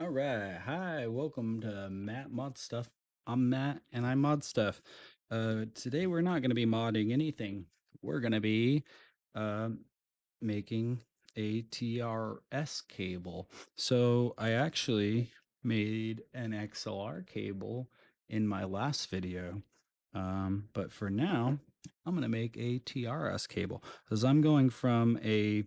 All right. Hi, welcome to Matt Mod Stuff. I'm Matt and I mod stuff. Today we're not going to be modding anything. We're going to be um, making a TRS cable. So I actually made an XLR cable in my last video. But for now, I'm going to make a TRS cable because I'm going from a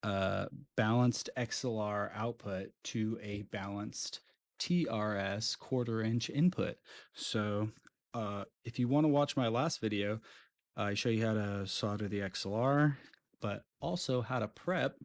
uh, balanced XLR output to a balanced TRS quarter-inch input. So if you want to watch my last video, I show you how to solder the XLR, but also how to prep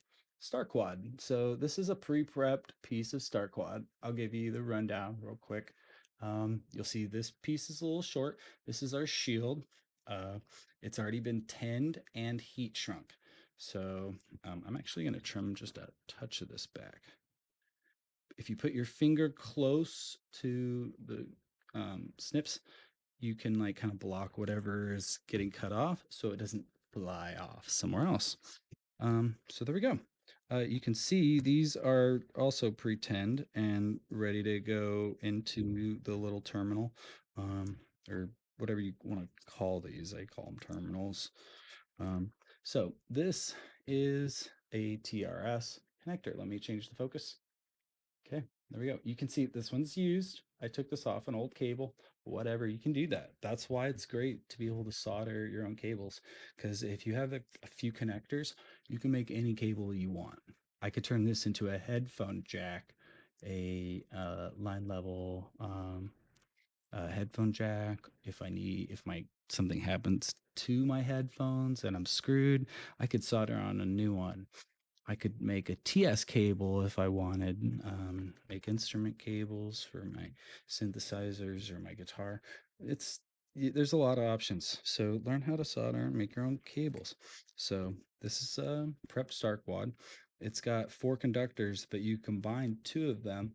starquad. So this is a pre-prepped piece of starquad. I'll give you the rundown real quick. You'll see this piece is a little short. This is our shield. Uh, it's already been tinned and heat shrunk. So I'm actually going to trim just a touch of this back. If you put your finger close to the snips, you can like kind of block whatever is getting cut off so it doesn't fly off somewhere else. So there we go. You can see these are also pre-tinned and ready to go into the little terminal, or whatever you want to call these. I call them terminals. Um, so this is a TRS connector. Let me change the focus. Okay, there we go. You can see this one's used. I took this off an old cable, whatever. You can do that. That's why it's great to be able to solder your own cables. Because if you have a few connectors, you can make any cable you want. I could turn this into a headphone jack, a line level headphone jack. If my something happens to my headphones and I'm screwed, I could solder on a new one. I could make a TS cable if I wanted, make instrument cables for my synthesizers or my guitar. There's a lot of options. So learn how to solder and make your own cables. So this is a Prep Starquad. It's got 4 conductors, but you combine 2 of them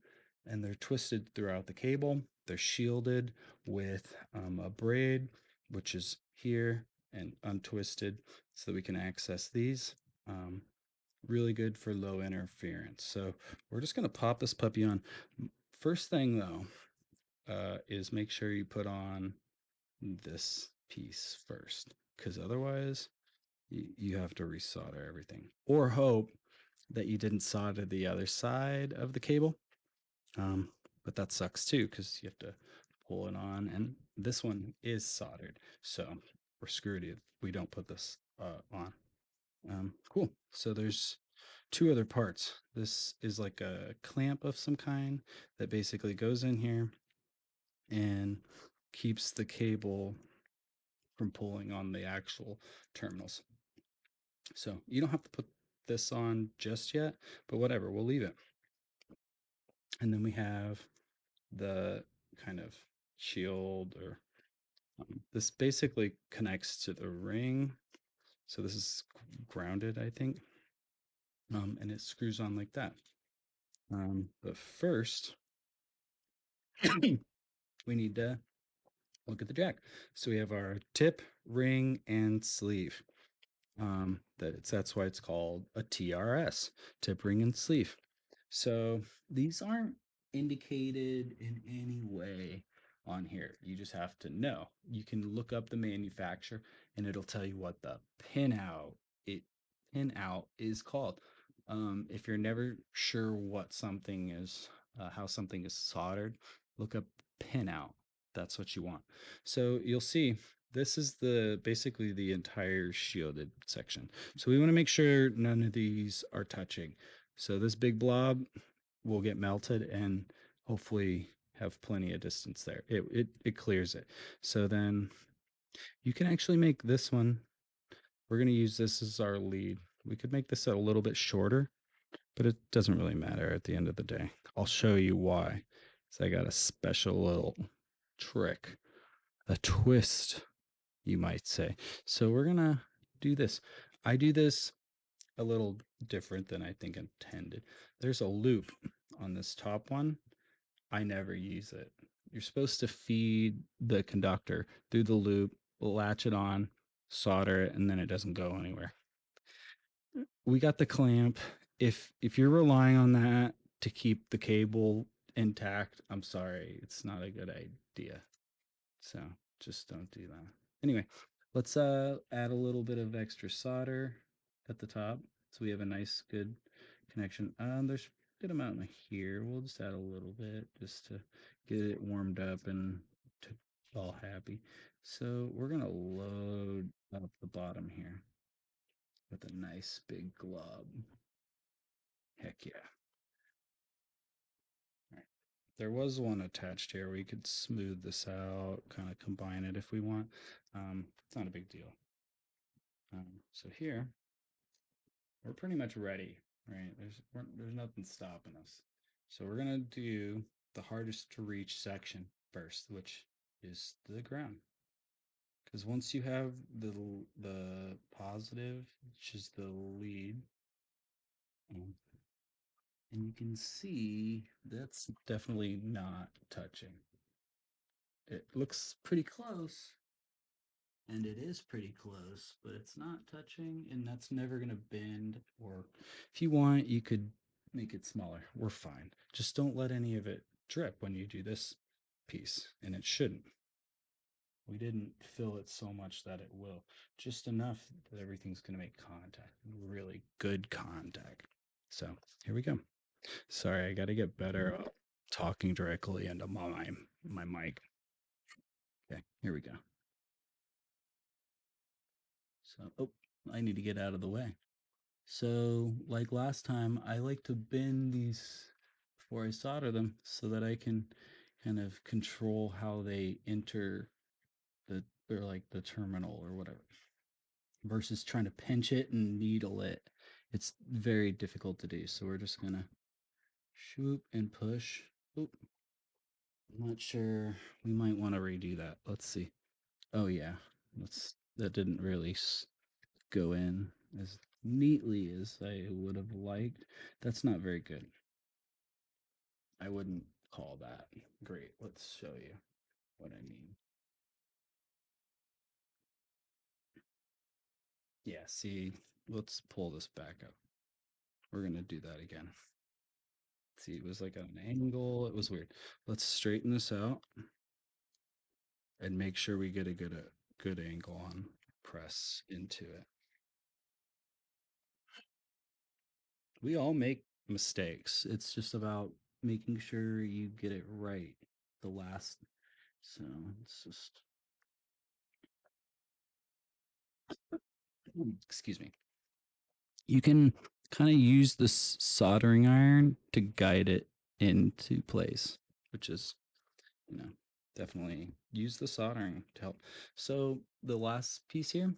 and they're twisted throughout the cable. They're shielded with a braid, which is here and untwisted so that we can access these. Really good for low interference. So we're just going to pop this puppy on. First thing though, is make sure you put on this piece first, because otherwise you have to resolder everything or hope that you didn't solder the other side of the cable. But that sucks too, because you have to pull it on, and this one is soldered. So we're screwed if we don't put this on. Cool. So there's 2 other parts. This is like a clamp of some kind that basically goes in here and keeps the cable from pulling on the actual terminals. So you don't have to put this on just yet, but whatever, we'll leave it. And then we have the kind of shield, or this basically connects to the ring. So this is grounded, I think. And it screws on like that. But first, we need to look at the jack. So we have our tip, ring, and sleeve. That's why it's called a TRS, tip, ring, and sleeve. So these aren't indicated in any way on here. You just have to know. You can look up the manufacturer and it'll tell you what the it pinout is called. If you're never sure what something is, how something is soldered, look up pinout. That's what you want. So you'll see this is basically the entire shielded section. So we want to make sure none of these are touching. So this big blob will get melted and hopefully have plenty of distance there. It clears it. So then you can actually make this one. We're going to use this as our lead. We could make this a little bit shorter, but it doesn't really matter at the end of the day. I'll show you why. So I got a special little trick, a twist, you might say. So we're going to do this. I do this a little different than I think intended. There's a loop on this top one. I never use it. You're supposed to feed the conductor through the loop, latch it on, solder it, and then it doesn't go anywhere. We got the clamp. If you're relying on that, to keep the cable intact, I'm sorry, it's not a good idea. So just don't do that. Anyway, let's add a little bit of extra solder at the top so we have a nice good connection. There's a good amount in here. We'll just add a little bit just to get it warmed up and to all happy. So we're gonna load up the bottom here with a nice big glob. Heck yeah. All right. There was one attached here. We could smooth this out, kind of combine it if we want. It's not a big deal. So here, we're pretty much ready, right? There's nothing stopping us. So we're gonna do the hardest to reach section first, which is the ground. Because once you have the positive, which is the lead, um, and you can see that's definitely not touching. It looks pretty close, and it is pretty close, but it's not touching, and that's never going to bend. Or if you want, you could make it smaller. We're fine. Just don't let any of it drip when you do this piece, and it shouldn't. We didn't fill it so much that it will, just enough that everything's going to make contact, really good contact. So here we go. Sorry, I got to get better talking directly into my mic. Okay, here we go. So, oh, I need to get out of the way. So, like last time, I like to bend these before I solder them so that I can kind of control how they enter the or like the terminal or whatever versus trying to pinch it and needle it. It's very difficult to do. So we're just gonna shoop and push. Oop. I'm not sure. We might want to redo that. Let's see. Oh yeah, that didn't really go in as neatly as I would have liked. That's not very good. I wouldn't call that great. Let's show you what I mean. Yeah, see, let's pull this back up. We're going to do that again. See, it was like an angle. It was weird. Let's straighten this out and make sure we get a good angle on press into it. We all make mistakes. It's just about making sure you get it right the last. So it's just, excuse me. You can kind of use this soldering iron to guide it into place, which is, you know, definitely use the soldering to help. So the last piece here,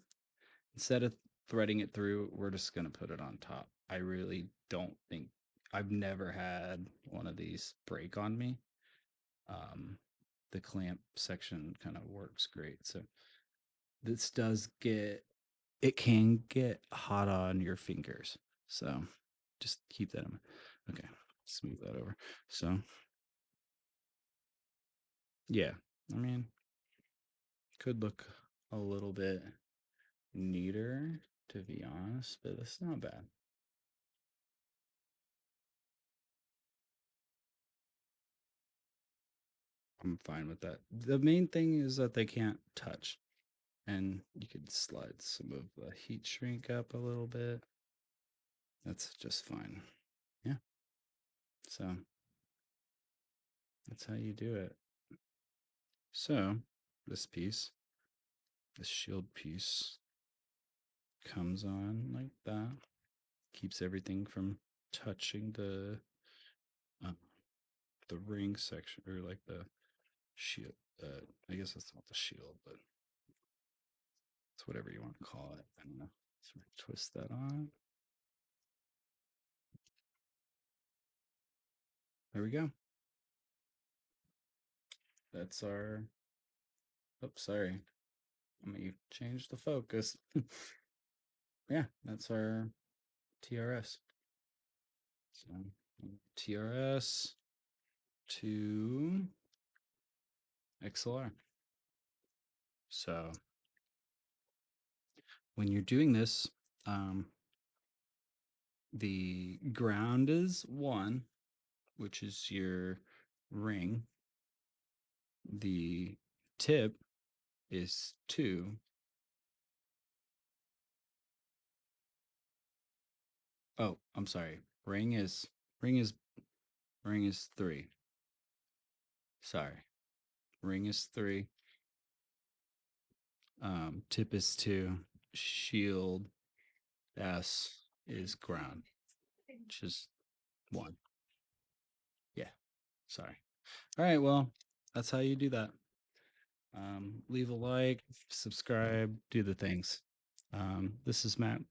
instead of threading it through, we're just going to put it on top. I really don't think I've never had one of these break on me. The clamp section kind of works great. So this does get, it can get hot on your fingers. So just keep that in mind. Okay, smooth that over. So yeah, I mean, could look a little bit neater to be honest, but it's not bad. I'm fine with that. The main thing is that they can't touch. And you could slide some of the heat shrink up a little bit. That's just fine. Yeah. So that's how you do it. So this piece, this shield piece, comes on like that. Keeps everything from touching uh, the ring section or like the shield. I guess that's not the shield, but it's whatever you want to call it. I don't know. So twist that on. There we go. That's our. Oops, sorry. Let me change the focus. Yeah, that's our TRS. So TRS to XLR. So when you're doing this, the ground is 1, which is your ring. The tip is 2. Oh, I'm sorry. Ring is ring is 3. Sorry. Ring is 3. Tip is 2. Shield S is ground, which is 1. Yeah. Sorry. All right. Well, that's how you do that. Leave a like, subscribe, do the things. This is Matt